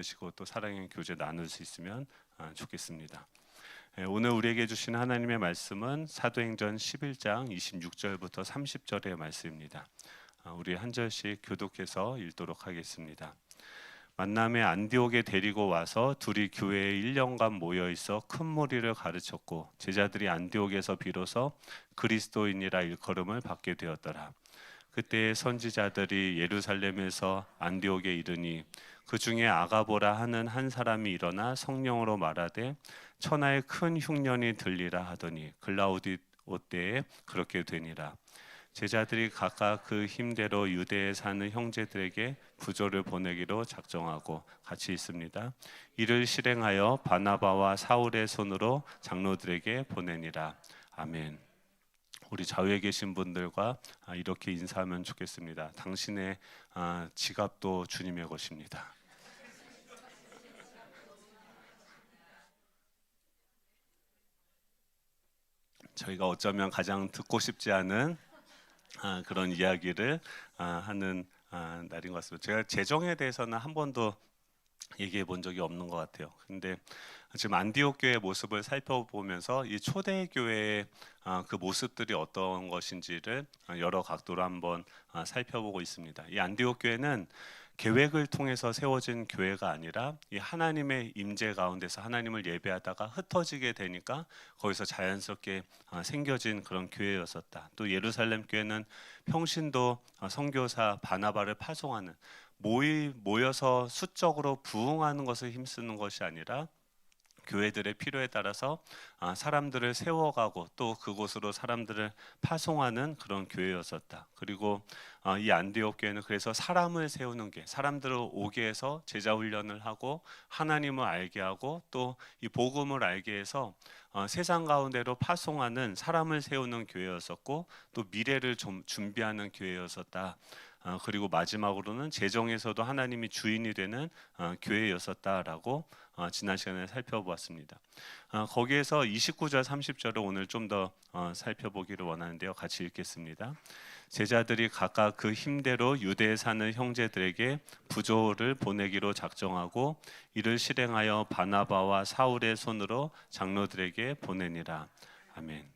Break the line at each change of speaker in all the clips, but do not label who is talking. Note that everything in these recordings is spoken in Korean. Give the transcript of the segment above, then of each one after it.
되시고 또 사랑의 교제 나눌 수 있으면 좋겠습니다. 오늘 우리에게 주신 하나님의 말씀은 사도행전 11장 26절부터 30절의 말씀입니다. 우리 한 절씩 교독해서 읽도록 하겠습니다. 만남에 안디옥에 데리고 와서 둘이 교회에 1년간 모여 있어 큰 무리를 가르쳤고 제자들이 안디옥에서 비로소 그리스도인이라 일컬음을 받게 되었더라. 그때 선지자들이 예루살렘에서 안디옥에 이르니 그 중에 아가보라 하는 한 사람이 일어나 성령으로 말하되 천하에 큰 흉년이 들리라 하더니 글라우디오 때에 그렇게 되니라. 제자들이 각각 그 힘대로 유대에 사는 형제들에게 부조를 보내기로 작정하고 같이 있습니다. 이를 실행하여 바나바와 사울의 손으로 장로들에게 보내니라. 아멘. 우리 좌우에 계신 분들과 이렇게 인사하면 좋겠습니다. 당신의 지갑도 주님의 것입니다. 저희가 어쩌면 가장 듣고 싶지 않은 그런 이야기를 하는 날인 것 같습니다. 제가 재정에 대해서는 한 번도 얘기해 본 적이 없는 것 같아요. 근데 지금 안디옥 교회의 모습을 살펴보면서 이 초대 교회의 그 모습들이 어떤 것인지를 여러 각도로 한번 살펴보고 있습니다. 이 안디옥 교회는 계획을 통해서 세워진 교회가 아니라 이 하나님의 임재 가운데서 하나님을 예배하다가 흩어지게 되니까 거기서 자연스럽게 생겨진 그런 교회였었다. 또 예루살렘 교회는 평신도 선교사 바나바를 파송하는 모여서 수적으로 부흥하는 것을 힘쓰는 것이 아니라 교회들의 필요에 따라서 사람들을 세워가고 또 그곳으로 사람들을 파송하는 그런 교회였었다. 그리고 이 안디옥 교회는 그래서 사람을 세우는 게 사람들을 오게 해서 제자 훈련을 하고 하나님을 알게 하고 또 이 복음을 알게 해서 세상 가운데로 파송하는 사람을 세우는 교회였었고 또 미래를 좀 준비하는 교회였었다. 그리고 마지막으로는 재정에서도 하나님이 주인이 되는 교회였었다라고 지난 시간에 살펴보았습니다. 거기에서 29절 30절을 오늘 좀 더 살펴보기를 원하는데요. 같이 읽겠습니다. 제자들이 각각 그 힘대로 유대에 사는 형제들에게 부조를 보내기로 작정하고 이를 실행하여 바나바와 사울의 손으로 장로들에게 보내니라. 아멘.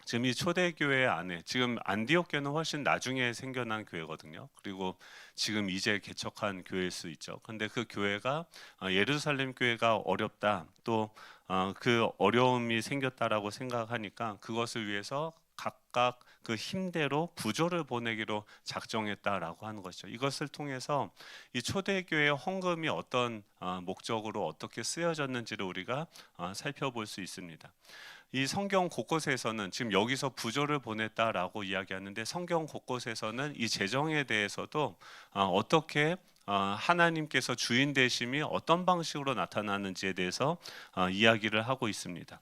지금 이 초대교회 안에 지금 안디옥 교회는 훨씬 나중에 생겨난 교회거든요. 그리고 지금 이제 개척한 교회일 수 있죠. 근데 그 교회가 예루살렘 교회가 어렵다 또 그 어려움이 생겼다라고 생각하니까 그것을 위해서 각각 그 힘대로 부조를 보내기로 작정했다라고 하는 것이죠. 이것을 통해서 이 초대교회의 헌금이 어떤 목적으로 어떻게 쓰여졌는지를 우리가 살펴볼 수 있습니다. 이 성경 곳곳에서는 지금 여기서 부조를 보냈다라고 이야기하는데 성경 곳곳에서는 이 재정에 대해서도 어떻게 하나님께서 주인 되심이 어떤 방식으로 나타나는지에 대해서 이야기를 하고 있습니다.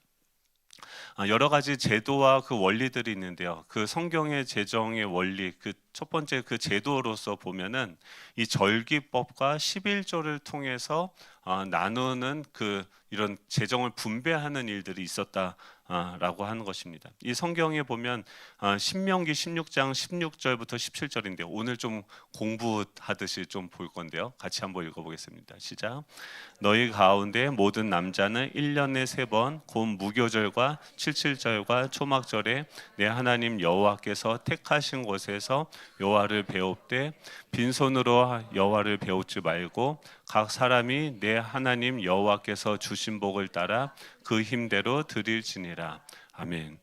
여러 가지 제도와 그 원리들이 있는데요. 그 성경의 재정의 원리, 그 첫 번째 그 제도로서 보면은 이 절기법과 11조를 통해서 나누는 그 이런 재정을 분배하는 일들이 있었다라고 하는 것입니다. 이 성경에 보면 신명기 16장 16절부터 17절인데 오늘 좀 공부하듯이 좀 볼 건데요. 같이 한번 읽어보겠습니다. 시작. 너희 가운데 모든 남자는 1년에 3번 곧 무교절과 칠칠절과 초막절에 내 하나님 여호와께서 택하신 곳에서 여호와를 배웁되 빈손으로 여호와를 배우지 말고 각 사람이 내 하나님 여호와께서 주신 복을 따라 그 힘대로 드릴지니라. 아멘.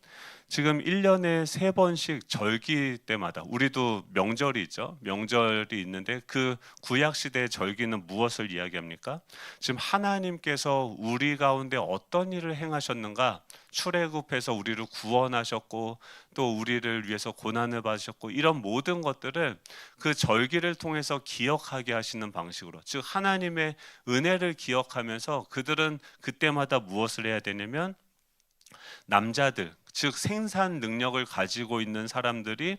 지금 1년에 3번씩 절기 때마다 우리도 명절이 있죠. 명절이 있는데 그 구약 시대의 절기는 무엇을 이야기합니까? 지금 하나님께서 우리 가운데 어떤 일을 행하셨는가? 출애굽해서 우리를 구원하셨고 또 우리를 위해서 고난을 받으셨고 이런 모든 것들을 그 절기를 통해서 기억하게 하시는 방식으로 즉 하나님의 은혜를 기억하면서 그들은 그때마다 무엇을 해야 되냐면 남자들 즉 생산 능력을 가지고 있는 사람들이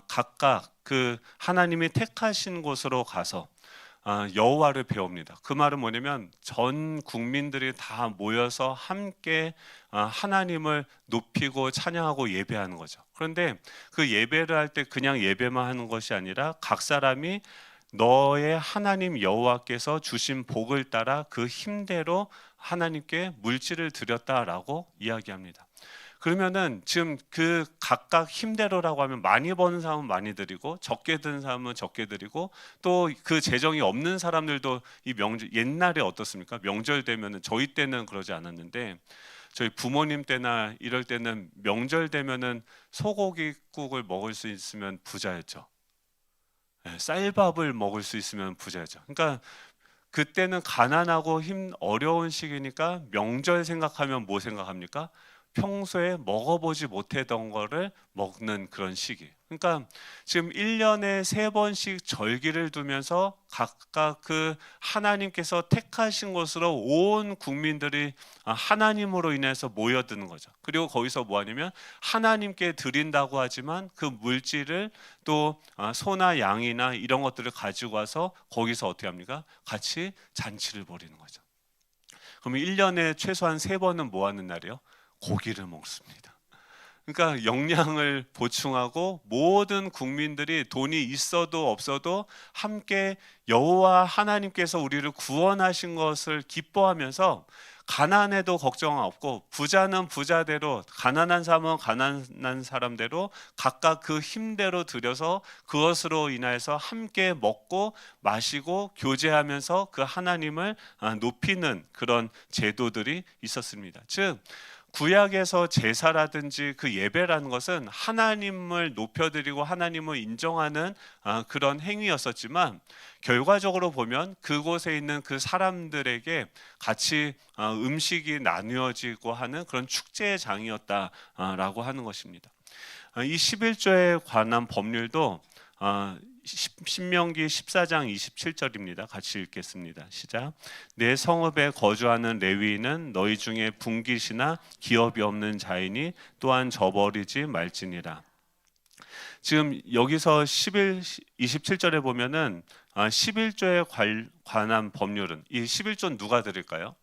각각 그 하나님이 택하신 곳으로 가서 여호와를 배웁니다. 그 말은 뭐냐면 전 국민들이 다 모여서 함께 하나님을 높이고 찬양하고 예배하는 거죠. 그런데 그 예배를 할 때 그냥 예배만 하는 것이 아니라 각 사람이 너의 하나님 여호와께서 주신 복을 따라 그 힘대로 하나님께 물질을 드렸다라고 이야기합니다. 그러면은 지금 그 각각 힘대로라고 하면 많이 버는 사람은 많이 드리고 적게 드는 사람은 적게 드리고 또 그 재정이 없는 사람들도 이 명절 옛날에 어떻습니까? 명절 되면은 저희 때는 그러지 않았는데 저희 부모님 때나 이럴 때는 명절 되면은 소고기국을 먹을 수 있으면 부자였죠. 예, 쌀밥을 먹을 수 있으면 부자였죠. 그러니까 그때는 가난하고 어려운 시기니까 명절 생각하면 뭐 생각합니까? 평소에 먹어보지 못했던 거를 먹는 그런 시기. 그러니까 지금 1년에 3번씩 절기를 두면서 각각 그 하나님께서 택하신 곳으로 온 국민들이 하나님으로 인해서 모여드는 거죠. 그리고 거기서 뭐 하냐면 하나님께 드린다고 하지만 그 물질을 또 소나 양이나 이런 것들을 가지고 와서 거기서 어떻게 합니까? 같이 잔치를 벌이는 거죠. 그러면 1년에 최소한 3번은 뭐 하는 날이요? 고기를 먹습니다. 그러니까 영양을 보충하고 모든 국민들이 돈이 있어도 없어도 함께 여호와 하나님께서 우리를 구원하신 것을 기뻐하면서 가난해도 걱정 없고 부자는 부자대로 가난한 사람은 가난한 사람대로 각각 그 힘대로 들여서 그것으로 인해서 함께 먹고 마시고 교제하면서 그 하나님을 높이는 그런 제도들이 있었습니다. 즉 구약에서 제사라든지 그 예배라는 것은 하나님을 높여드리고 하나님을 인정하는 그런 행위였었지만 결과적으로 보면 그곳에 있는 그 사람들에게 같이 음식이 나누어지고 하는 그런 축제의 장이었다라고 하는 것입니다. 이 11조에 관한 법률도 신명기 14장 27절입니다. 같이 읽겠습니다. 시작. 내 성읍에 거주하는 레위인은 너희 중에 분깃이나 기업이 없는 자이니 또한 저버리지 말지니라. 지금 여기서 27절에 보면은 11조에 관한 법률은 이 11조는 누가 들을까요?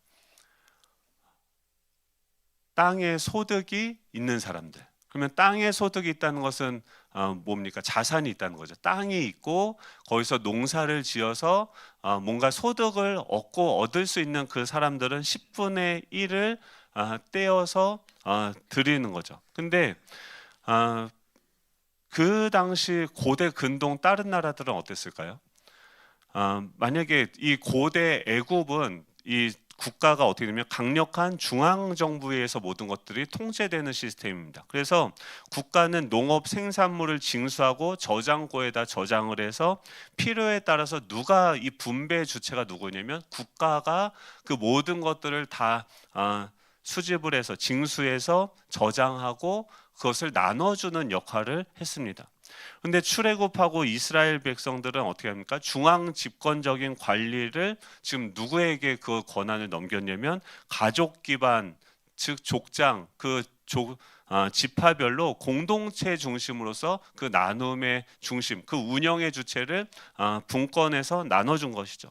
땅에 소득이 있는 사람들. 그러면 땅에 소득이 있다는 것은 뭡니까? 자산이 있다는 거죠. 땅이 있고 거기서 농사를 지어서 뭔가 소득을 얻을 수 있는 그 사람들은 10분의 1을 떼어서 드리는 거죠. 근데 그 당시 고대 근동 다른 나라들은 어땠을까요? 만약에 이 고대 애굽은 이 국가가 어떻게 되면 강력한 중앙 정부에 의해서 모든 것들이 통제되는 시스템입니다. 그래서 국가는 농업 생산물을 징수하고 저장고에다 저장을 해서 필요에 따라서 누가 이 분배 주체가 누구냐면 국가가 그 모든 것들을 다 수집을 해서 징수해서 저장하고 그것을 나눠주는 역할을 했습니다. 근데 출애굽하고 이스라엘 백성들은 어떻게 합니까? 중앙 집권적인 관리를 지금 누구에게 그 권한을 넘겼냐면 가족 기반, 즉 족장, 지파별로 공동체 중심으로서 그 나눔의 중심, 그 운영의 주체를 분권해서 나눠준 것이죠.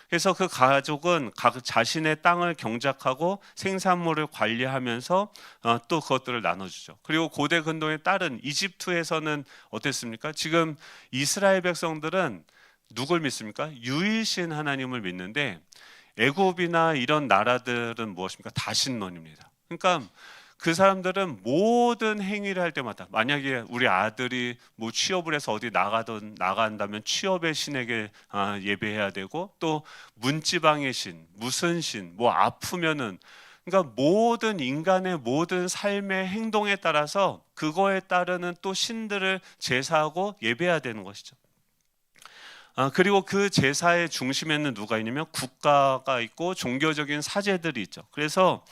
그래서 그 가족은 각 자신의 땅을 경작하고 생산물을 관리하면서 또 그것들을 나눠주죠. 그리고 고대 근동에 따른 이집트에서는 어땠습니까? 지금 이스라엘 백성들은 누굴 믿습니까? 유일신 하나님을 믿는데 애굽이나 이런 나라들은 무엇입니까? 다신론입니다. 그러니까 그 사람들은 모든 행위를 할 때마다 만약에 우리 아들이 뭐 취업을 해서 어디 나간다면 취업의 신에게 예배해야 되고 또 문지방의 신, 무슨 신, 뭐 아프면은 그러니까 모든 인간의 모든 삶의 행동에 따라서 그거에 따르는 또 신들을 제사하고 예배해야 되는 것이죠. 그리고 그 제사의 중심에는 누가 있냐면 국가가 있고 종교적인 사제들이 있죠. 그래서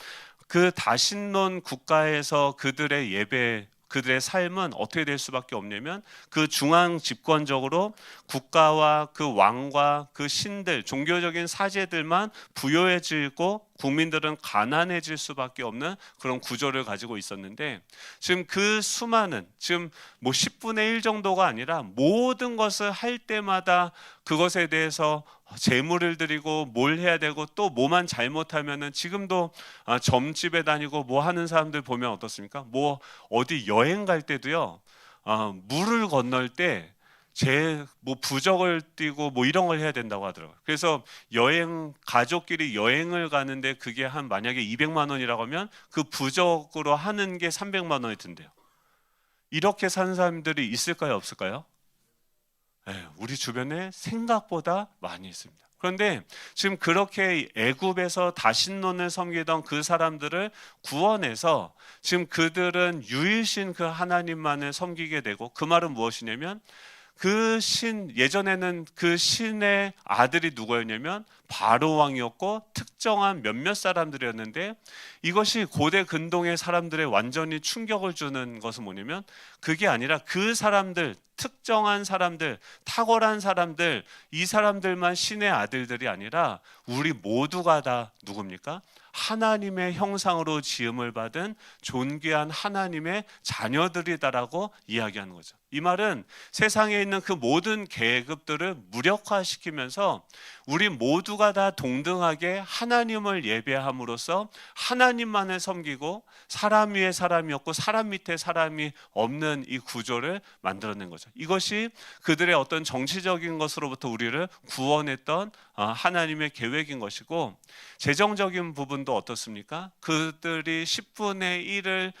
그 다신론 국가에서 그들의 예배, 그들의 삶은 어떻게 될 수밖에 없냐면 그 중앙 집권적으로 국가와 그 왕과 그 신들, 종교적인 사제들만 부유해지고 국민들은 가난해질 수밖에 없는 그런 구조를 가지고 있었는데 지금 그 수많은 지금 뭐 10분의 1 정도가 아니라 모든 것을 할 때마다 그것에 대해서 재물을 드리고 뭘 해야 되고 또 뭐만 잘못하면은 지금도 점집에 다니고 뭐 하는 사람들 보면 어떻습니까? 뭐 어디 여행 갈 때도요 물을 건널 때 뭐 부적을 띄고 뭐 이런 걸 해야 된다고 하더라고요. 그래서 가족끼리 여행을 가는데 그게 한 만약에 200만 원이라고 하면 그 부적으로 하는 게 300만 원이 든대요. 이렇게 사는 사람들이 있을까요, 없을까요? 네, 우리 주변에 생각보다 많이 있습니다. 그런데 지금 그렇게 애굽에서 다신론을 섬기던 그 사람들을 구원해서 지금 그들은 유일신 그 하나님만을 섬기게 되고, 그 말은 무엇이냐면 예전에는 그 신의 아들이 누구였냐면 바로 왕이었고 특정한 몇몇 사람들이었는데, 이것이 고대 근동의 사람들의 완전히 충격을 주는 것은 뭐냐면 그게 아니라 그 사람들, 특정한 사람들, 탁월한 사람들, 이 사람들만 신의 아들들이 아니라 우리 모두가 다 누굽니까? 하나님의 형상으로 지음을 받은 존귀한 하나님의 자녀들이다라고 이야기하는 거죠. 이 말은 세상에 있는 그 모든 계급들을 무력화시키면서 우리 모두가 다 동등하게 하나님을 예배함으로써 하나님만을 섬기고 사람 위에 사람이 없고 사람 밑에 사람이 없는 이 구조를 만들어낸 거죠. 이것이 그들의 어떤 정치적인 것으로부터 우리를 구원했던 하나님의 계획인 것이고, 재정적인 부분도 어떻습니까? 그들이 10분의 1을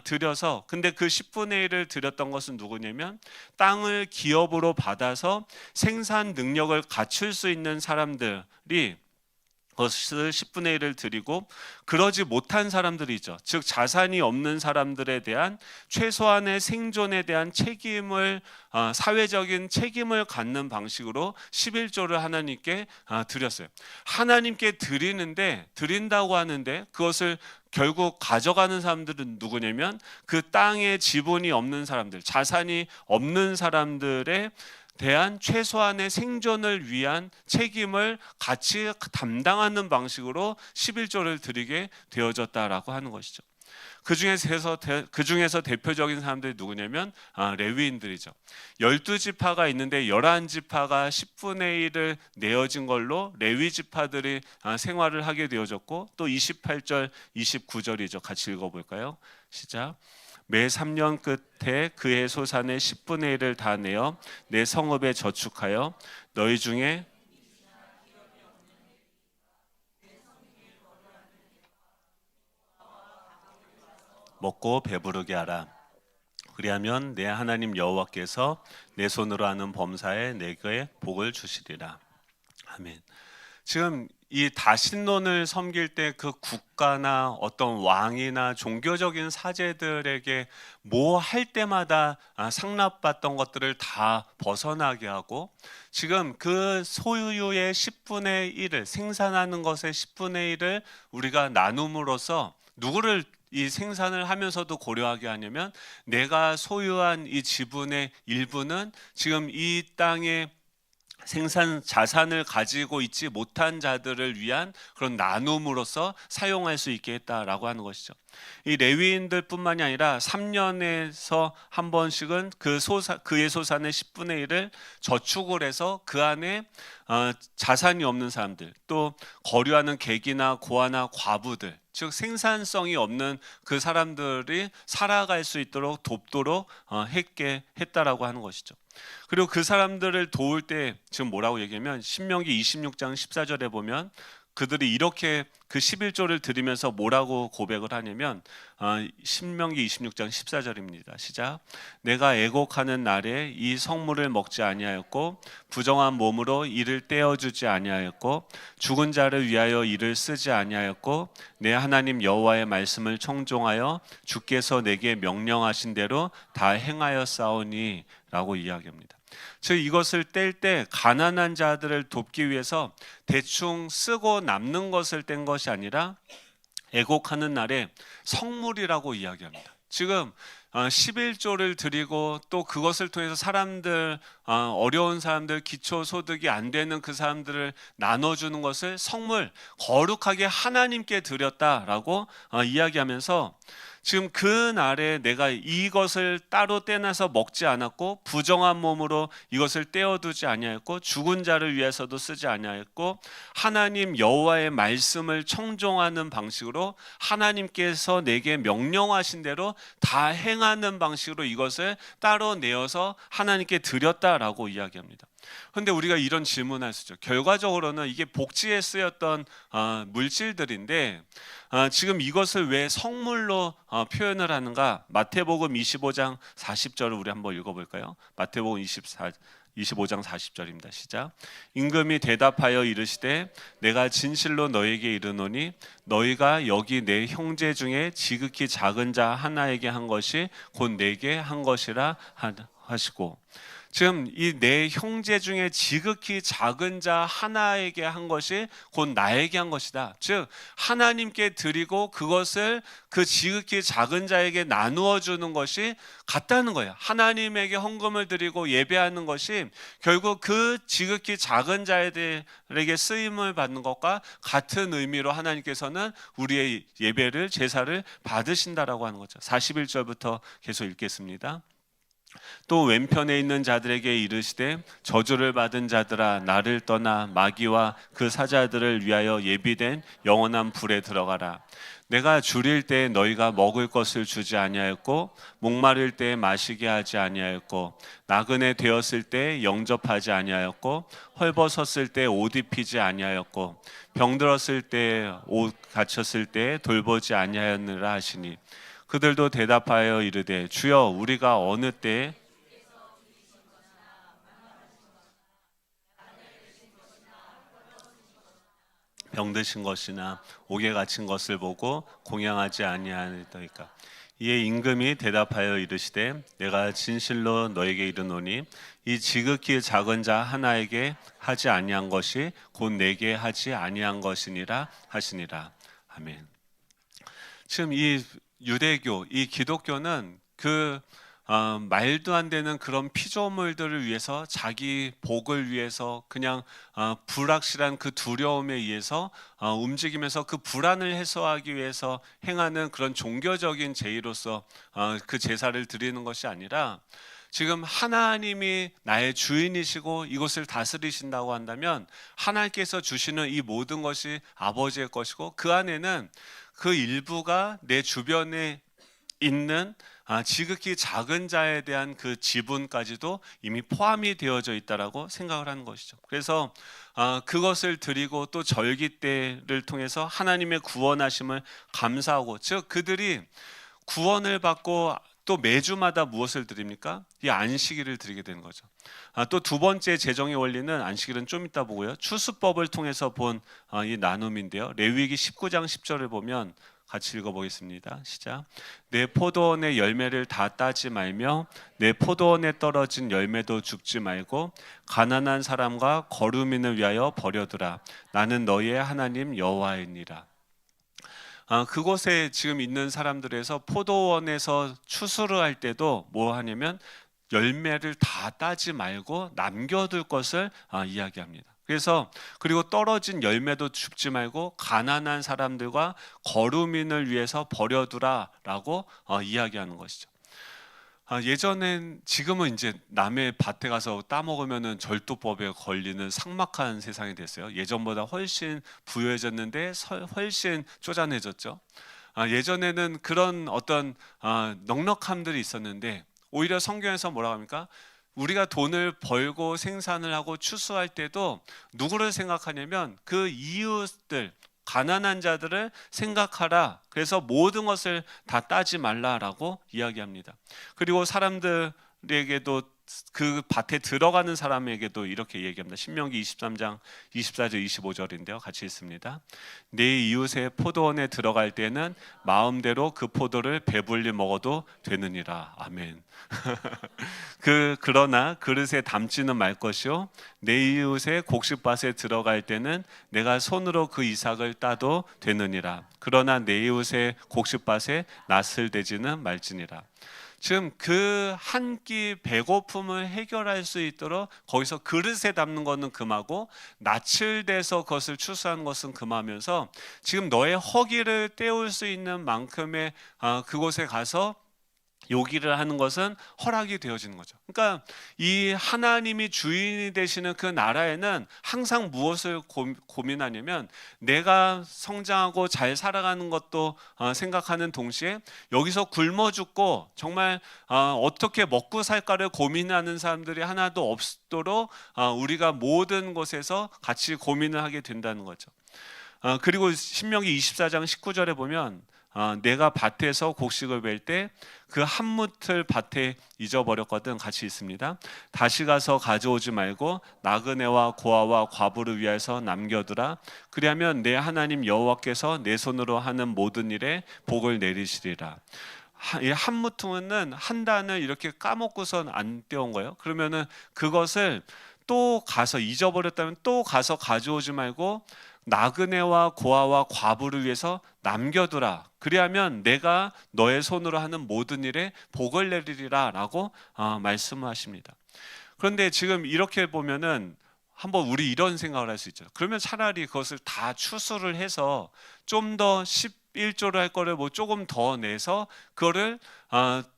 들여서, 근데 그 10분의 1을 들였던 것은 누구냐면 땅을 기업으로 받아서 생산 능력을 갖출 수 있는 사람들이 그것을 10분의 1을 드리고, 그러지 못한 사람들이죠. 즉 자산이 없는 사람들에 대한 최소한의 생존에 대한 책임을, 사회적인 책임을 갖는 방식으로 11조를 하나님께 드렸어요. 하나님께 드린다고 하는데 그것을 결국 가져가는 사람들은 누구냐면 그 땅에 지분이 없는 사람들, 자산이 없는 사람들의 대한 최소한의 생존을 위한 책임을 같이 담당하는 방식으로 11조를 드리게 되어졌다라고 하는 것이죠. 그 중에서 대표적인 사람들이 누구냐면 레위인들이죠. 12지파가 있는데 11지파가 10분의 1을 내어진 걸로 레위 지파들이 생활을 하게 되어졌고, 또 28절 29절이죠. 같이 읽어볼까요? 시작. 매 3년 끝에 그의 소산의 10분의 1을 다 내어 내 성읍에 저축하여 너희 중에 먹고 배부르게 하라. 그리하면 내 하나님 여호와께서 내 손으로 하는 범사에 내게 복을 주시리라. 아멘. 지금 이 다신론을 섬길 때 그 국가나 어떤 왕이나 종교적인 사제들에게 뭐 할 때마다 상납받던 것들을 다 벗어나게 하고, 지금 그 소유의 10분의 1을, 생산하는 것의 10분의 1을 우리가 나눔으로써 누구를 이 생산을 하면서도 고려하게 하냐면 내가 소유한 이 지분의 일부는 지금 이 땅에 생산 자산을 가지고 있지 못한 자들을 위한 그런 나눔으로서 사용할 수 있게 했다라고 하는 것이죠. 이 레위인들뿐만이 아니라 3년에서 한 번씩은 그의 소산의 10분의 1을 저축을 해서 그 안에 자산이 없는 사람들, 또 거류하는 객이나 고아나 과부들, 즉 생산성이 없는 그 사람들이 살아갈 수 있도록 돕도록 했다라고 하는 것이죠. 그리고 그 사람들을 도울 때 지금 뭐라고 얘기하면 신명기 26장 14절에 보면 그들이 이렇게 그 11조를 드리면서 뭐라고 고백을 하냐면 신명기 26장 14절입니다. 시작. 내가 애곡하는 날에 이 성물을 먹지 아니하였고 부정한 몸으로 이를 떼어주지 아니하였고 죽은 자를 위하여 이를 쓰지 아니하였고 내 하나님 여호와의 말씀을 청종하여 주께서 내게 명령하신 대로 다 행하였사오니 라고 이야기합니다. 즉 이것을 뗄 때 가난한 자들을 돕기 위해서 대충 쓰고 남는 것을 뗀 것이 아니라 애곡하는 날에 성물이라고 이야기합니다. 지금 11조를 드리고 또 그것을 통해서 사람들, 어려운 사람들, 기초소득이 안 되는 그 사람들을 나눠주는 것을 성물, 거룩하게 하나님께 드렸다라고 이야기하면서 지금 그 날에 내가 이것을 따로 떼내서 먹지 않았고 부정한 몸으로 이것을 떼어두지 아니하였고 죽은 자를 위해서도 쓰지 아니하였고 하나님 여호와의 말씀을 청종하는 방식으로 하나님께서 내게 명령하신 대로 다 행하는 방식으로 이것을 따로 내어서 하나님께 드렸다라고 이야기합니다. 그런데 우리가 이런 질문할 수 있죠. 결과적으로는 이게 복지에 쓰였던 물질들인데 지금 이것을 왜 성물로 표현을 하는가? 마태복음 25장 40절을 우리 한번 읽어볼까요? 마태복음 25장 40절입니다. 시작. 임금이 대답하여 이르시되 내가 진실로 너에게 이르노니 너희가 여기 내 형제 중에 지극히 작은 자 하나에게 한 것이 곧 내게 한 것이라 하시고, 지금 이 내 형제 중에 지극히 작은 자 하나에게 한 것이 곧 나에게 한 것이다. 즉 하나님께 드리고 그것을 그 지극히 작은 자에게 나누어 주는 것이 같다는 거예요. 하나님에게 헌금을 드리고 예배하는 것이 결국 그 지극히 작은 자들에게 쓰임을 받는 것과 같은 의미로 하나님께서는 우리의 예배를, 제사를 받으신다라고 하는 거죠. 41절부터 계속 읽겠습니다. 또 왼편에 있는 자들에게 이르시되 저주를 받은 자들아 나를 떠나 마귀와 그 사자들을 위하여 예비된 영원한 불에 들어가라. 내가 줄일 때 너희가 먹을 것을 주지 아니하였고 목마를 때 마시게 하지 아니하였고 나그네 되었을 때 영접하지 아니하였고 헐벗었을 때 옷 입히지 아니하였고 병들었을 때 옷 갇혔을 때 돌보지 아니하였느라 하시니 그들도 대답하여 이르되 주여 우리가 어느 때에 병드신 것이나 옥에 갇힌 것을 보고 공양하지 아니하였더이까. 이에 임금이 대답하여 이르시되 내가 진실로 너에게 이르노니 이 지극히 작은 자 하나에게 하지 아니한 것이 곧 내게 하지 아니한 것이니라 하시니라. 아멘. 지금 이 유대교, 이 기독교는 말도 안 되는 그런 피조물들을 위해서 자기 복을 위해서 그냥 불확실한 그 두려움에 의해서 움직이면서 그 불안을 해소하기 위해서 행하는 그런 종교적인 제의로서 그 제사를 드리는 것이 아니라 지금 하나님이 나의 주인이시고 이곳을 다스리신다고 한다면 하나님께서 주시는 이 모든 것이 아버지의 것이고 그 안에는 그 일부가 내 주변에 있는 지극히 작은 자에 대한 그 지분까지도 이미 포함이 되어져 있다라고 생각을 하는 것이죠. 그래서 그것을 드리고 또 절기 때를 통해서 하나님의 구원하심을 감사하고, 즉 그들이 구원을 받고 또 매주마다 무엇을 드립니까? 이 안식일을 드리게 되는 거죠. 또 두 번째 제정의 원리는 안식일은 좀 이따 보고요. 추수법을 통해서 본 이 나눔인데요. 레위기 19장 10절을 보면 같이 읽어보겠습니다. 시작. 내 포도원의 열매를 다 따지 말며 내 포도원에 떨어진 열매도 죽지 말고 가난한 사람과 거루민을 위하여 버려두라. 나는 너희의 하나님 여호와이니라. 그곳에 지금 있는 사람들에서 포도원에서 추수를 할 때도 뭐 하냐면 열매를 다 따지 말고 남겨둘 것을 이야기합니다. 그래서 그리고 떨어진 열매도 줍지 말고 가난한 사람들과 거루민을 위해서 버려두라라고 이야기하는 것이죠. 예전엔, 지금은 이제 남의 밭에 가서 따먹으면은 절도법에 걸리는 삭막한 세상이 됐어요. 예전보다 훨씬 부유해졌는데 훨씬 쪼잔해졌죠. 예전에는 그런 어떤 넉넉함들이 있었는데 오히려 성경에서 뭐라고 합니까? 우리가 돈을 벌고 생산을 하고 추수할 때도 누구를 생각하냐면 그 이웃들, 가난한 자들을 생각하라. 그래서 모든 것을 다 따지 말라라고 이야기합니다. 그리고 사람들에게도 그 밭에 들어가는 사람에게도 이렇게 얘기합니다. 신명기 23장 24절 25절인데요. 같이 읽습니다. 내 이웃의 포도원에 들어갈 때는 마음대로 그 포도를 배불리 먹어도 되느니라. 아멘. 그러나 그릇에 담지는 말 것이요 내 이웃의 곡식밭에 들어갈 때는 내가 손으로 그 이삭을 따도 되느니라. 그러나 내 이웃의 곡식밭에 낫을 대지는 말지니라. 지금 그 한 끼 배고픔을 해결할 수 있도록 거기서 그릇에 담는 것은 금하고 낯을 대서 그것을 추수하는 것은 금하면서 지금 너의 허기를 때울 수 있는 만큼의 그곳에 가서 요기를 하는 것은 허락이 되어지는 거죠. 그러니까 이 하나님이 주인이 되시는 그 나라에는 항상 무엇을 고민하냐면 내가 성장하고 잘 살아가는 것도 생각하는 동시에 여기서 굶어 죽고 정말 어떻게 먹고 살까를 고민하는 사람들이 하나도 없도록 우리가 모든 곳에서 같이 고민을 하게 된다는 거죠. 그리고 신명기 24장 19절에 보면 내가 밭에서 곡식을 벨 때 그 한 뭇을 밭에 잊어버렸거든 같이 있습니다. 다시 가서 가져오지 말고 나그네와 고아와 과부를 위하여서 남겨두라. 그리하면 내 하나님 여호와께서 내 손으로 하는 모든 일에 복을 내리시리라. 한 무통은 한 단을 이렇게 까먹고선 안 떼온 거예요. 그러면은 그것을 또 가서 잊어버렸다면 또 가서 가져오지 말고 나그네와 고아와 과부를 위해서 남겨두라. 그리하면 내가 너의 손으로 하는 모든 일에 복을 내리리라 라고 말씀하십니다. 그런데 지금 이렇게 보면은 한번 우리 이런 생각을 할 수 있죠. 그러면 차라리 그것을 다 추수를 해서 좀 더 11조를 할 거를 뭐 조금 더 내서 그거를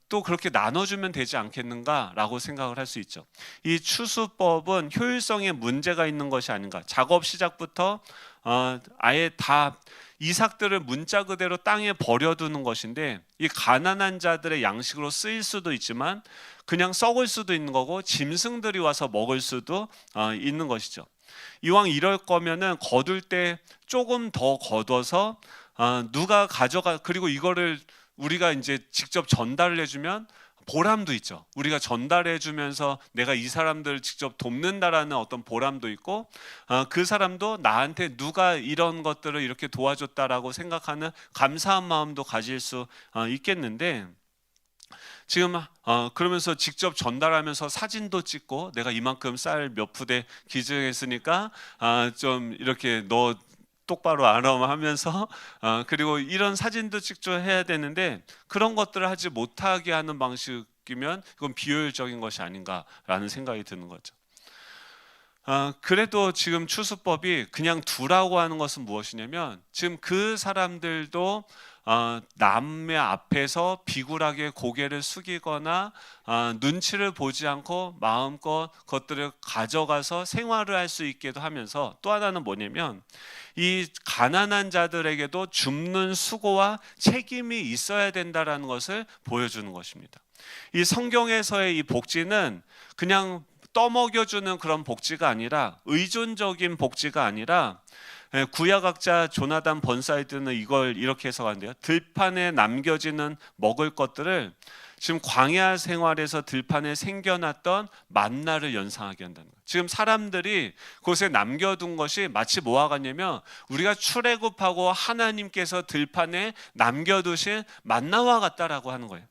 또 그렇게 나눠주면 되지 않겠는가라고 생각을 할 수 있죠. 이 추수법은 효율성에 문제가 있는 것이 아닌가. 작업 시작부터 아예 다 이삭들을 문자 그대로 땅에 버려두는 것인데 이 가난한 자들의 양식으로 쓰일 수도 있지만 그냥 썩을 수도 있는 거고 짐승들이 와서 먹을 수도 있는 것이죠. 이왕 이럴 거면은 거둘 때 조금 더 거둬서 누가 가져가, 그리고 이거를 우리가 이제 직접 전달을 해주면 보람도 있죠. 우리가 전달해 주면서 내가 이 사람들을 직접 돕는다라는 어떤 보람도 있고 그 사람도 나한테 누가 이런 것들을 이렇게 도와줬다라고 생각하는 감사한 마음도 가질 수 있겠는데 지금 그러면서 직접 전달하면서 사진도 찍고 내가 이만큼 쌀 몇 푸대 기증했으니까 좀 이렇게 너 똑바로 알아 하면서 그리고 이런 사진도 찍죠 해야 되는데 그런 것들을 하지 못하게 하는 방식이면 그건 비효율적인 것이 아닌가라는 생각이 드는 거죠. 그래도 지금 추수법이 그냥 두라고 하는 것은 무엇이냐면 지금 그 사람들도 남의 앞에서 비굴하게 고개를 숙이거나 눈치를 보지 않고 마음껏 그것들을 가져가서 생활을 할 수 있게도 하면서 또 하나는 뭐냐면 이 가난한 자들에게도 줍는 수고와 책임이 있어야 된다라는 것을 보여주는 것입니다. 이 성경에서의 이 복지는 그냥 떠먹여주는 그런 복지가 아니라 의존적인 복지가 아니라 구약학자 조나단 번사이드는 이걸 이렇게 해석하는데요. 들판에 남겨지는 먹을 것들을 지금 광야 생활에서 들판에 생겨났던 만나를 연상하게 한다는 거예요. 지금 사람들이 그곳에 남겨둔 것이 마치 뭐와 같냐면 우리가 출애굽하고 하나님께서 들판에 남겨두신 만나와 같다라고 하는 거예요.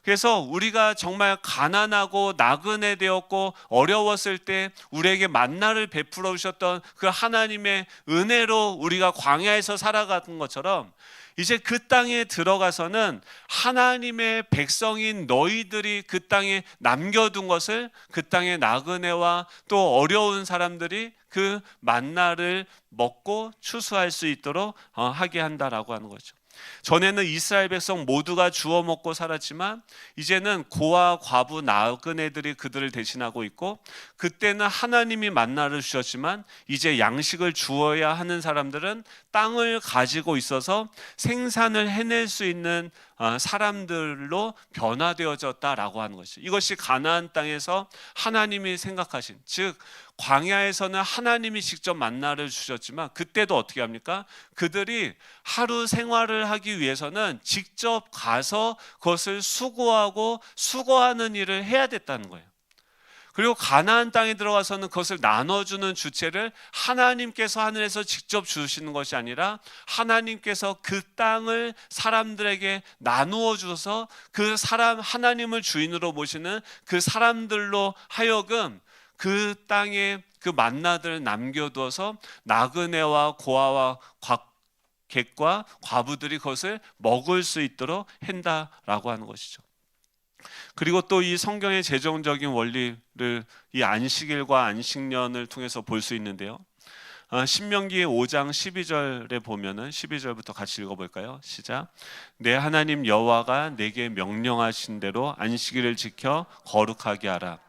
그래서 우리가 정말 가난하고 나그네 되었고 어려웠을 때 우리에게 만나를 베풀어 주셨던 그 하나님의 은혜로 우리가 광야에서 살아가는 것처럼 이제 그 땅에 들어가서는 하나님의 백성인 너희들이 그 땅에 남겨둔 것을 그 땅의 나그네와 또 어려운 사람들이 그 만나를 먹고 추수할 수 있도록 하게 한다라고 하는 거죠. 전에는 이스라엘 백성 모두가 주워 먹고 살았지만 이제는 고아 과부 나그네들이 그들을 대신하고 있고 그때는 하나님이 만나를 주셨지만 이제 양식을 주어야 하는 사람들은 땅을 가지고 있어서 생산을 해낼 수 있는 사람들로 변화되어졌다라고 하는 것이죠. 이것이 가나안 땅에서 하나님이 생각하신, 즉 광야에서는 하나님이 직접 만나를 주셨지만 그때도 어떻게 합니까? 그들이 하루 생활을 하기 위해서는 직접 가서 그것을 수고하고 수고하는 일을 해야 됐다는 거예요. 그리고 가나안 땅에 들어가서는 그것을 나눠주는 주체를 하나님께서 하늘에서 직접 주시는 것이 아니라 하나님께서 그 땅을 사람들에게 나누어 주셔서 그 사람, 하나님을 주인으로 모시는 그 사람들로 하여금 그 땅에 그 만나들을 남겨두어서 나그네와 고아와 객과 과부들이 그것을 먹을 수 있도록 한다라고 하는 것이죠. 그리고 또 이 성경의 재정적인 원리를 이 안식일과 안식년을 통해서 볼 수 있는데요. 신명기 5장 12절에 보면은 12절부터 같이 읽어볼까요? 시작. 내 하나님 여호와가 내게 명령하신 대로 안식일을 지켜 거룩하게 하라.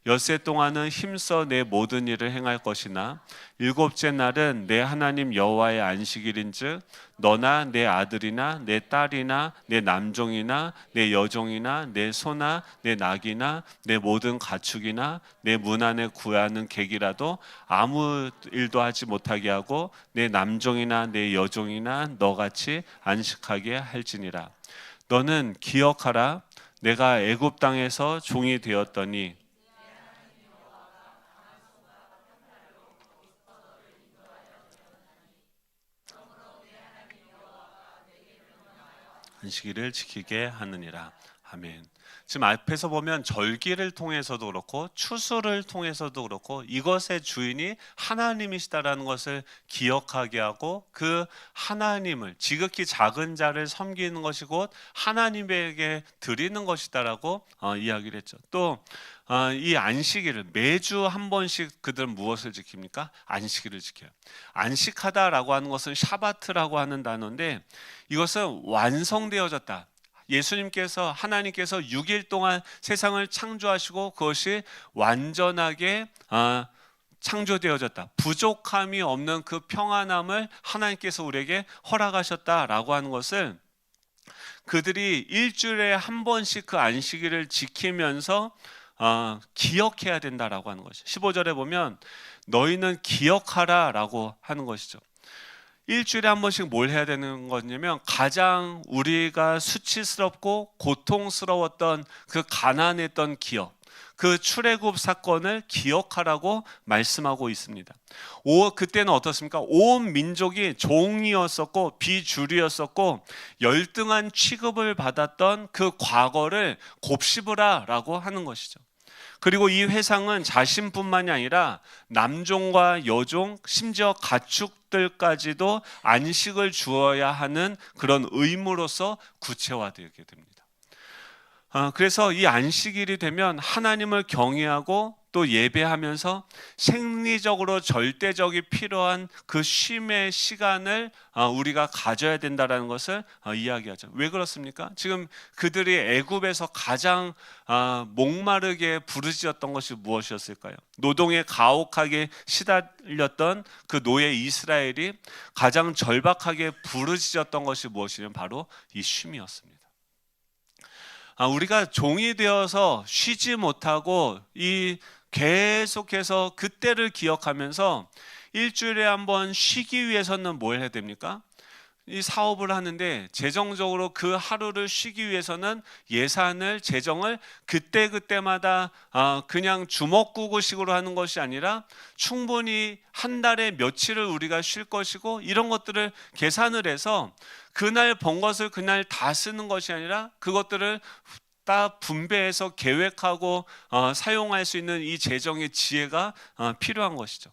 엿새 동안은 힘써 내 모든 일을 행할 것이나 일곱째 날은 내 하나님 여호와의 안식일인즉 너나 내 아들이나 내 딸이나 내 남종이나 내 여종이나 내 소나 내 낙이나 내 모든 가축이나 내 문 안에 구하는 객이라도 아무 일도 하지 못하게 하고 내 남종이나 내 여종이나 너같이 안식하게 할지니라. 너는 기억하라. 내가 애굽 땅에서 종이 되었더니 안식일을 지키게 하느니라. 아멘. 지금 앞에서 보면 절기를 통해서도 그렇고 추수를 통해서도 그렇고 이것의 주인이 하나님이시다라는 것을 기억하게 하고 그 하나님을 지극히 작은 자를 섬기는 것이 곧 하나님에게 드리는 것이다라고 이야기를 했죠. 또 이 안식일을 매주 한 번씩 그들은 무엇을 지킵니까? 안식일을 지켜요. 안식하다라고 하는 것은 샤바트라고 하는 단어인데 이것은 완성되어졌다. 예수님께서 하나님께서 6일 동안 세상을 창조하시고 그것이 완전하게 창조되어졌다. 부족함이 없는 그 평안함을 하나님께서 우리에게 허락하셨다라고 하는 것을 그들이 일주일에 한 번씩 그 안식일을 지키면서 기억해야 된다라고 하는 것이죠. 15절에 보면 너희는 기억하라라고 하는 것이죠. 일주일에 한 번씩 뭘 해야 되는 거냐면 가장 우리가 수치스럽고 고통스러웠던 그 가난했던 기억, 그 출애굽 사건을 기억하라고 말씀하고 있습니다. 그때는 어떻습니까? 온 민족이 종이었었고 비주류였었고 열등한 취급을 받았던 그 과거를 곱씹으라라고 하는 것이죠. 그리고 이 회상은 자신뿐만이 아니라 남종과 여종 심지어 가축들까지도 안식을 주어야 하는 그런 의무로서 구체화되게 됩니다. 그래서 이 안식일이 되면 하나님을 경외하고 또 예배하면서 생리적으로 절대적이 필요한 그 쉼의 시간을 우리가 가져야 된다는 것을 이야기하죠. 왜 그렇습니까? 지금 그들이 애굽에서 가장 목마르게 부르짖었던 것이 무엇이었을까요? 노동에 가혹하게 시달렸던 그 노예 이스라엘이 가장 절박하게 부르짖었던 것이 무엇이냐면 바로 이 쉼이었습니다. 우리가 종이 되어서 쉬지 못하고 이 계속해서 그때를 기억하면서 일주일에 한번 쉬기 위해서는 뭘 해야 됩니까? 이 사업을 하는데 재정적으로 그 하루를 쉬기 위해서는 예산을 재정을 그때마다 그냥 주먹구구식으로 하는 것이 아니라 충분히 한 달에 며칠을 우리가 쉴 것이고 이런 것들을 계산을 해서 그날 번 것을 그날 다 쓰는 것이 아니라 그것들을 다 분배해서 계획하고 사용할 수 있는 이 재정의 지혜가 필요한 것이죠.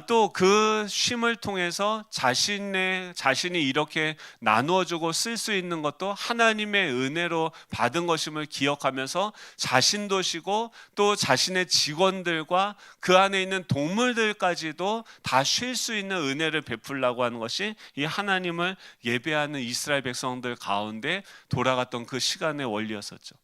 또 그 쉼을 통해서 자신이 이렇게 나누어주고 쓸 수 있는 것도 하나님의 은혜로 받은 것임을 기억하면서 자신도 쉬고 또 자신의 직원들과 그 안에 있는 동물들까지도 다 쉴 수 있는 은혜를 베풀라고 하는 것이 이 하나님을 예배하는 이스라엘 백성들 가운데 돌아갔던 그 시간의 원리였었죠.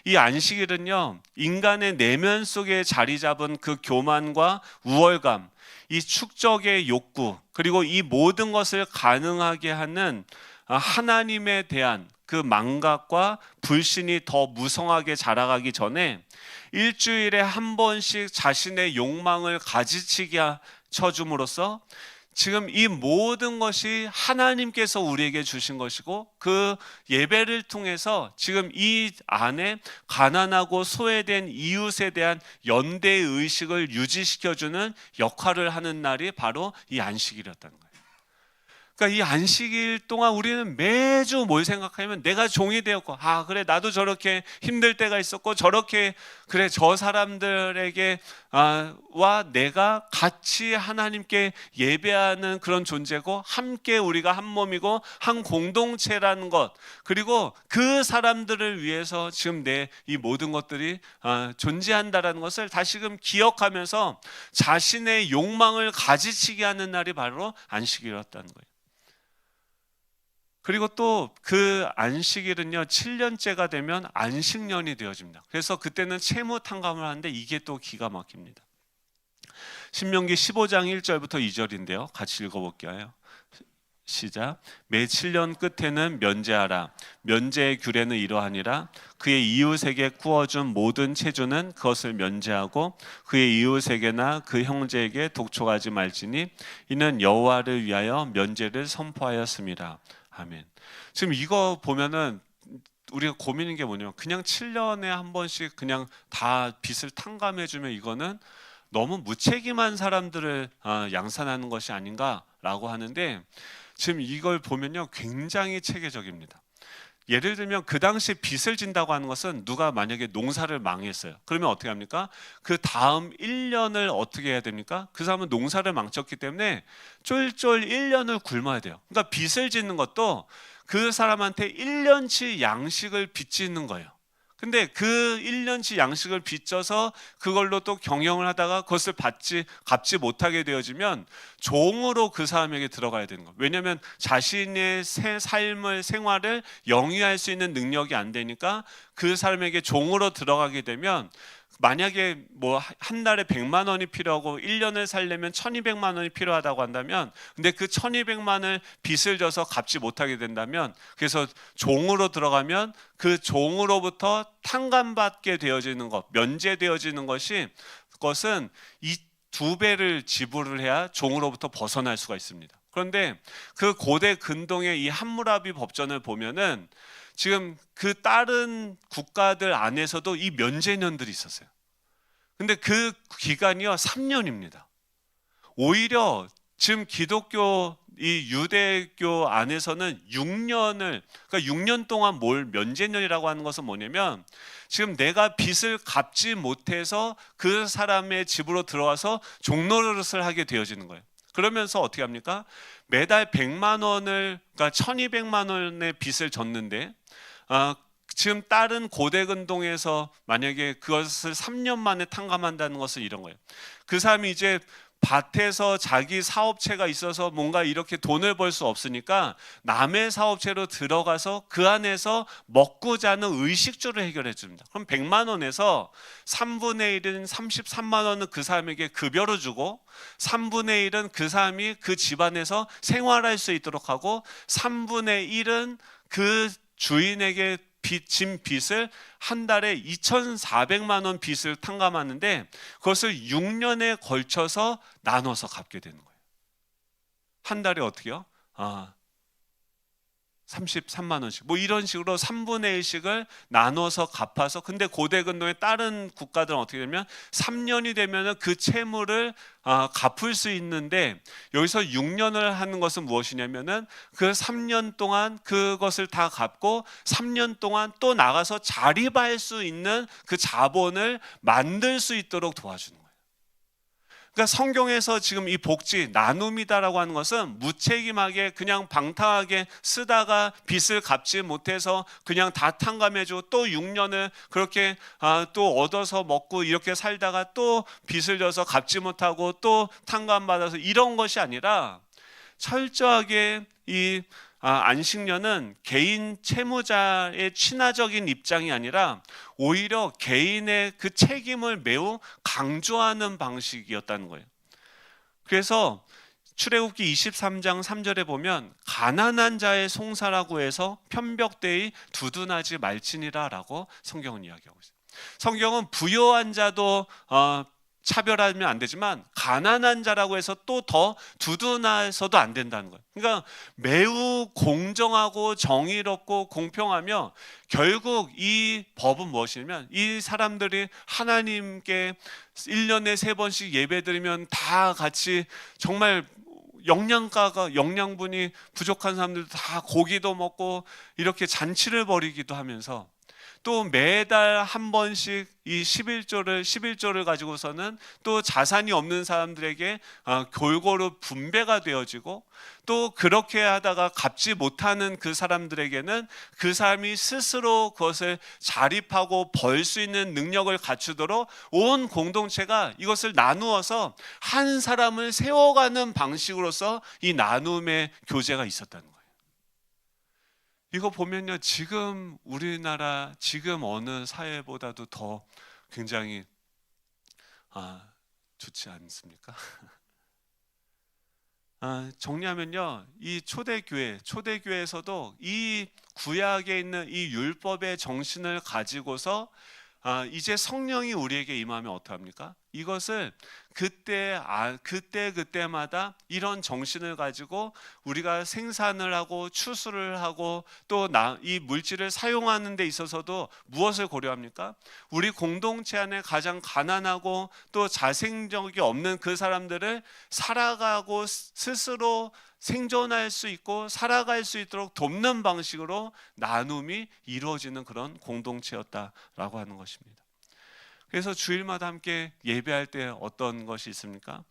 이 안식일은요, 인간의 내면 속에 자리 잡은 그 교만과 우월감, 이 축적의 욕구, 그리고 이 모든 것을 가능하게 하는 하나님에 대한 그 망각과 불신이 더 무성하게 자라가기 전에 일주일에 한 번씩 자신의 욕망을 가지치게 쳐줌으로써 지금 이 모든 것이 하나님께서 우리에게 주신 것이고 그 예배를 통해서 지금 이 안에 가난하고 소외된 이웃에 대한 연대의식을 유지시켜주는 역할을 하는 날이 바로 이 안식일이었다는 거예요. 그러니까 이 안식일 동안 우리는 매주 뭘 생각하냐면 내가 종이 되었고, 아 그래 나도 저렇게 힘들 때가 있었고, 저렇게 그래 저 사람들에게 와 내가 같이 하나님께 예배하는 그런 존재고, 함께 우리가 한 몸이고 한 공동체라는 것, 그리고 그 사람들을 위해서 지금 내 이 모든 것들이 존재한다라는 것을 다시금 기억하면서 자신의 욕망을 가지치게 하는 날이 바로 안식일이었다는 거예요. 그리고 또 그 안식일은요 7년째가 되면 안식년이 되어집니다. 그래서 그때는 채무 탕감을 하는데 이게 또 기가 막힙니다. 신명기 15장 1절부터 2절인데요 같이 읽어볼게요. 시작. 매 7년 끝에는 면제하라. 면제의 규례는 이러하니라. 그의 이웃에게 구워준 모든 체주는 그것을 면제하고 그의 이웃에게나 그 형제에게 독촉하지 말지니 이는 여호와를 위하여 면제를 선포하였습니다. 아멘. 지금 이거 보면은 우리가 고민인 게 뭐냐면, 그냥 7년에 한 번씩 그냥 다 빚을 탕감해주면 이거는 너무 무책임한 사람들을 양산하는 것이 아닌가라고 하는데, 지금 이걸 보면요 굉장히 체계적입니다. 예를 들면 그 당시 빚을 진다고 하는 것은, 누가 만약에 농사를 망했어요. 그러면 어떻게 합니까? 그 다음 1년을 어떻게 해야 됩니까? 그 사람은 농사를 망쳤기 때문에 쫄쫄 1년을 굶어야 돼요. 그러니까 빚을 짓는 것도 그 사람한테 1년치 양식을 빚짓는 거예요. 근데 그 1년치 양식을 빚져서 그걸로 또 경영을 하다가 그것을 갚지 못하게 되어지면 종으로 그 사람에게 들어가야 되는 거예요. 왜냐하면 자신의 생활을 영위할 수 있는 능력이 안 되니까 그 사람에게 종으로 들어가게 되면, 만약에 뭐 한 달에 100만 원이 필요하고 1년을 살려면 1200만 원이 필요하다고 한다면, 근데 그 1200만을 빚을 져서 갚지 못하게 된다면, 그래서 종으로 들어가면 그 종으로부터 탕감받게 되어지는 것, 면제되어지는 것은 이 2배를 지불을 해야 종으로부터 벗어날 수가 있습니다. 그런데 그 고대 근동의 이 함무라비 법전을 보면은 지금 그 다른 국가들 안에서도 이 면제년들이 있었어요. 근데 그 기간이요 3년입니다. 오히려 지금 기독교 이 유대교 안에서는 6년을, 그러니까 6년 동안 뭘 면제년이라고 하는 것은 뭐냐면, 지금 내가 빚을 갚지 못해서 그 사람의 집으로 들어와서 종노릇을 하게 되어지는 거예요. 그러면서 어떻게 합니까? 매달 100만 원을, 그러니까 1200만 원의 빚을 졌는데 지금 다른 고대 근동에서 만약에 그것을 3년 만에 탕감한다는 것은 이런 거예요. 그 사람이 이제 밭에서 자기 사업체가 있어서 뭔가 이렇게 돈을 벌 수 없으니까 남의 사업체로 들어가서 그 안에서 먹고 자는 의식주를 해결해 줍니다. 그럼 100만 원에서 3분의 1은 33만 원은 그 사람에게 급여로 주고, 3분의 1은 그 사람이 그 집안에서 생활할 수 있도록 하고, 3분의 1은 그 주인에게 진 빚을 한 달에 2,400만 원 빚을 탕감하는데, 그것을 6년에 걸쳐서 나눠서 갚게 되는 거예요. 한 달에 어떻게요? 33만 원씩 뭐 이런 식으로 3분의 1씩을 나눠서 갚아서, 근데 고대 근동의 다른 국가들은 어떻게 되면 3년이 되면 그 채무를 갚을 수 있는데, 여기서 6년을 하는 것은 무엇이냐면은 그 3년 동안 그것을 다 갚고 3년 동안 또 나가서 자립할 수 있는 그 자본을 만들 수 있도록 도와주는 거예요. 그러니까 성경에서 지금 이 복지 나눔이다라고 하는 것은 무책임하게 그냥 방탕하게 쓰다가 빚을 갚지 못해서 그냥 다 탕감해주고 또 6년을 그렇게 또 얻어서 먹고 이렇게 살다가 또 빚을 져서 갚지 못하고 또 탕감받아서 이런 것이 아니라, 철저하게 이 안식년은 개인 채무자의 친화적인 입장이 아니라 오히려 개인의 그 책임을 매우 강조하는 방식이었다는 거예요. 그래서 출애굽기 23장 3절에 보면, 가난한 자의 송사라고 해서 편벽되이 두둔하지 말지니라 라고 성경은 이야기하고 있어요. 성경은 부유한 자도 차별하면 안 되지만 가난한 자라고 해서 또 더 두둔해서도 안 된다는 거예요. 그러니까 매우 공정하고 정의롭고 공평하며, 결국 이 법은 무엇이냐면, 이 사람들이 하나님께 1년에 3번씩 예배드리면 다 같이 정말 영양분이 부족한 사람들도 다 고기도 먹고 이렇게 잔치를 벌이기도 하면서, 또 매달 한 번씩 이 11조를 가지고서는 또 자산이 없는 사람들에게 골고루 분배가 되어지고, 또 그렇게 하다가 갚지 못하는 그 사람들에게는 그 사람이 스스로 그것을 자립하고 벌 수 있는 능력을 갖추도록 온 공동체가 이것을 나누어서 한 사람을 세워가는 방식으로서 이 나눔의 교제가 있었다는 거예요. 이거 보면요, 지금 우리나라 지금 어느 사회보다도 더 굉장히 좋지 않습니까? 정리하면요, 이 초대교회에서도 이 구약에 있는 이 율법의 정신을 가지고서 이제 성령이 우리에게 임하면 어떡합니까? 이것을 그때마다 이런 정신을 가지고 우리가 생산을 하고 추수를 하고 또 이 물질을 사용하는 데 있어서도 무엇을 고려합니까? 우리 공동체 안에 가장 가난하고 또 자생력이 없는 그 사람들을 살아가고 스스로 생존할 수 있고 살아갈 수 있도록 돕는 방식으로 나눔이 이루어지는 그런 공동체였다라고 하는 것입니다. 그래서 주일마다 함께 예배할 때 어떤 것이 있습니까?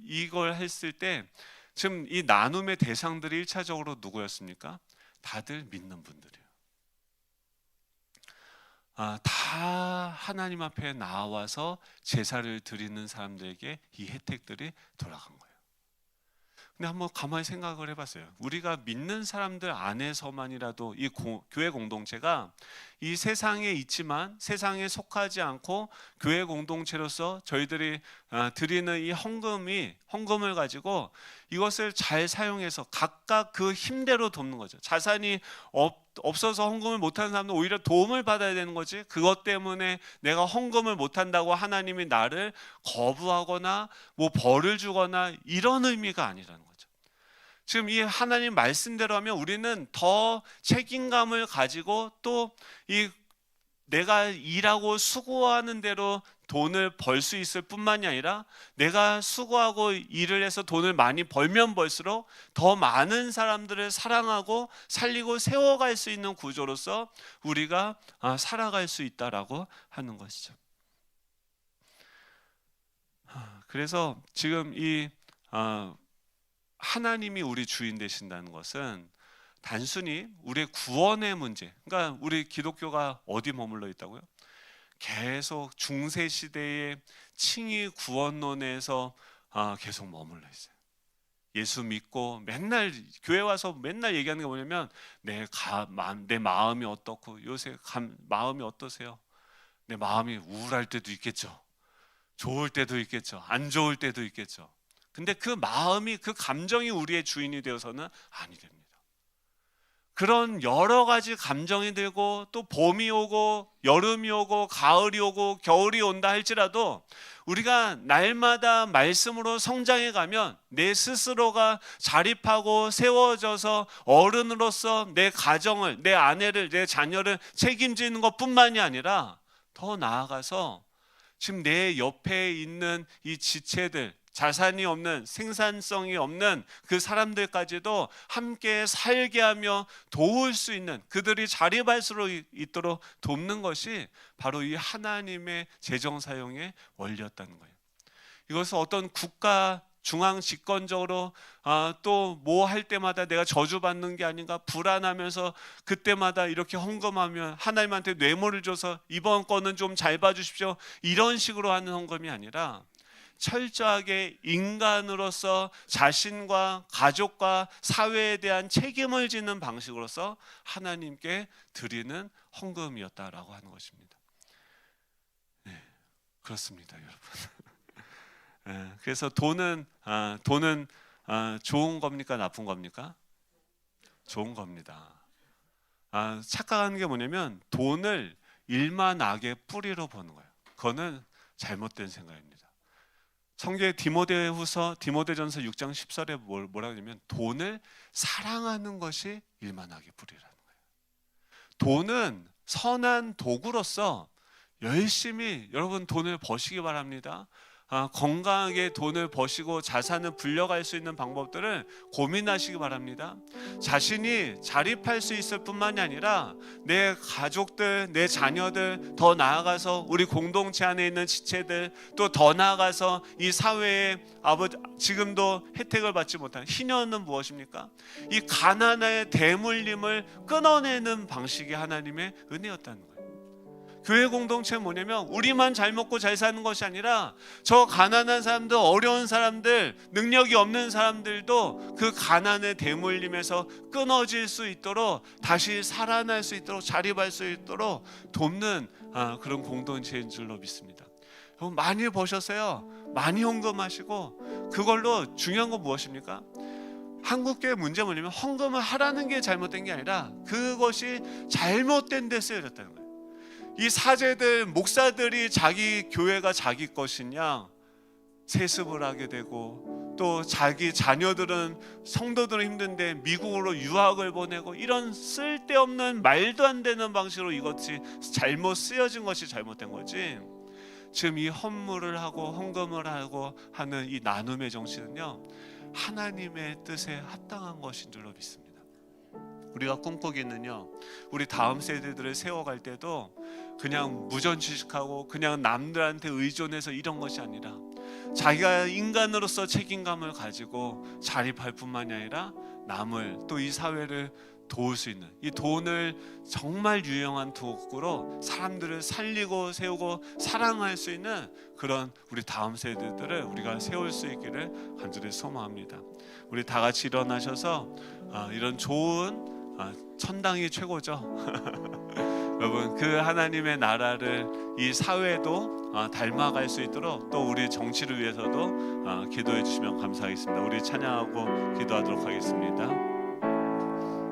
이걸 했을 때 지금 이 나눔의 대상들이 1차적으로 누구였습니까? 다들 믿는 분들이에요. 다 하나님 앞에 나와서 제사를 드리는 사람들에게 이 혜택들이 돌아간 거예요. 근데 한번 가만히 생각을 해봤어요. 우리가 믿는 사람들 안에서만이라도 이 교회 공동체가 이 세상에 있지만 세상에 속하지 않고 교회 공동체로서 저희들이 드리는 이 헌금을 가지고 이것을 잘 사용해서 각각 그 힘대로 돕는 거죠. 자산이 없어서 헌금을 못하는 사람은 오히려 도움을 받아야 되는 거지, 그것 때문에 내가 헌금을 못한다고 하나님이 나를 거부하거나 뭐 벌을 주거나 이런 의미가 아니라는 거죠. 지금 이 하나님 말씀대로 하면 우리는 더 책임감을 가지고 또 이 내가 일하고 수고하는 대로 돈을 벌 수 있을 뿐만이 아니라 내가 수고하고 일을 해서 돈을 많이 벌면 벌수록 더 많은 사람들을 사랑하고 살리고 세워갈 수 있는 구조로서 우리가 살아갈 수 있다라고 하는 것이죠. 그래서 지금 이 하나님이 우리 주인 되신다는 것은 단순히 우리의 구원의 문제, 그러니까 우리 기독교가 어디 머물러 있다고요? 계속 중세 시대의 칭의 구원론에서 계속 머물러 있어요. 예수 믿고 맨날 교회 와서 맨날 얘기하는 게 뭐냐면 내 마음이 어떻고 요새 마음이 어떠세요? 내 마음이 우울할 때도 있겠죠. 좋을 때도 있겠죠. 안 좋을 때도 있겠죠. 근데 그 마음이, 그 감정이 우리의 주인이 되어서는 아니 됩니다. 그런 여러 가지 감정이 들고 또 봄이 오고 여름이 오고 가을이 오고 겨울이 온다 할지라도 우리가 날마다 말씀으로 성장해 가면 내 스스로가 자립하고 세워져서 어른으로서 내 가정을, 내 아내를, 내 자녀를 책임지는 것뿐만이 아니라 더 나아가서 지금 내 옆에 있는 이 지체들, 자산이 없는, 생산성이 없는 그 사람들까지도 함께 살게 하며 도울 수 있는, 그들이 자립할 수 있도록 돕는 것이 바로 이 하나님의 재정 사용의 원리였다는 거예요. 이것은 어떤 국가 중앙 집권적으로 또 뭐 할 때마다 내가 저주받는 게 아닌가 불안하면서 그때마다 이렇게 헌금하면 하나님한테 뇌물을 줘서 이번 거는 좀 잘 봐주십시오, 이런 식으로 하는 헌금이 아니라 철저하게 인간으로서 자신과 가족과 사회에 대한 책임을 지는 방식으로서 하나님께 드리는 헌금이었다라고 하는 것입니다. 네, 그렇습니다, 여러분. 네, 그래서 돈은 좋은 겁니까, 나쁜 겁니까? 좋은 겁니다. 착각하는 게 뭐냐면 돈을 일만 악의 뿌리로 보는 거예요. 그거는 잘못된 생각입니다. 성경의 디모데전서 6장 10절에 뭐라고 하냐면 돈을 사랑하는 것이 일만하게 뿌리라는 거예요. 돈은 선한 도구로서 열심히 여러분 돈을 버시기 바랍니다.
건강하게 돈을 버시고 자산을 불려갈 수 있는 방법들을 고민하시기 바랍니다. 자신이 자립할 수 있을 뿐만이 아니라 내 가족들, 내 자녀들, 더 나아가서 우리 공동체 안에 있는 지체들, 또 더 나아가서 이 사회에 지금도 혜택을 받지 못한 희년은 무엇입니까? 이 가난의 대물림을 끊어내는 방식이 하나님의 은혜였다는 거예요. 교회 공동체는 뭐냐면 우리만 잘 먹고 잘 사는 것이 아니라 저 가난한 사람들, 어려운 사람들, 능력이 없는 사람들도 그 가난의 대물림에서 끊어질 수 있도록, 다시 살아날 수 있도록, 자립할 수 있도록 돕는 그런 공동체인 줄로 믿습니다. 여러분, 많이 버셨어요. 많이 헌금하시고, 그걸로 중요한 건 무엇입니까? 한국교회 문제 뭐냐면 헌금을 하라는 게 잘못된 게 아니라 그것이 잘못된 데 쓰여졌다는 거예요. 이 사제들, 목사들이 자기 교회가 자기 것이냐 세습을 하게 되고, 또 자기 자녀들은, 성도들은 힘든데 미국으로 유학을 보내고, 이런 쓸데없는 말도 안 되는 방식으로 이것이 잘못 쓰여진 것이 잘못된 거지. 지금 이 헌물을 하고 헌금을 하고 하는 이 나눔의 정신은요, 하나님의 뜻에 합당한 것인 줄로 믿습니다. 우리가 꿈꾸기는요, 우리 다음 세대들을 세워갈 때도 그냥 무전취식하고 그냥 남들한테 의존해서 이런 것이 아니라 자기가 인간으로서 책임감을 가지고 자립할 뿐만이 아니라 남을, 또 이 사회를 도울 수 있는, 이 돈을 정말 유용한 도구로 사람들을 살리고 세우고 사랑할 수 있는 그런 우리 다음 세대들을 우리가 세울 수 있기를 간절히 소망합니다. 우리 다 같이 일어나셔서 이런 좋은, 천당이 최고죠. 여러분, 그 하나님의 나라를 이 사회도 닮아갈 수 있도록, 또 우리 정치를 위해서도 기도해 주시면 감사하겠습니다. 우리 찬양하고 기도하도록 하겠습니다.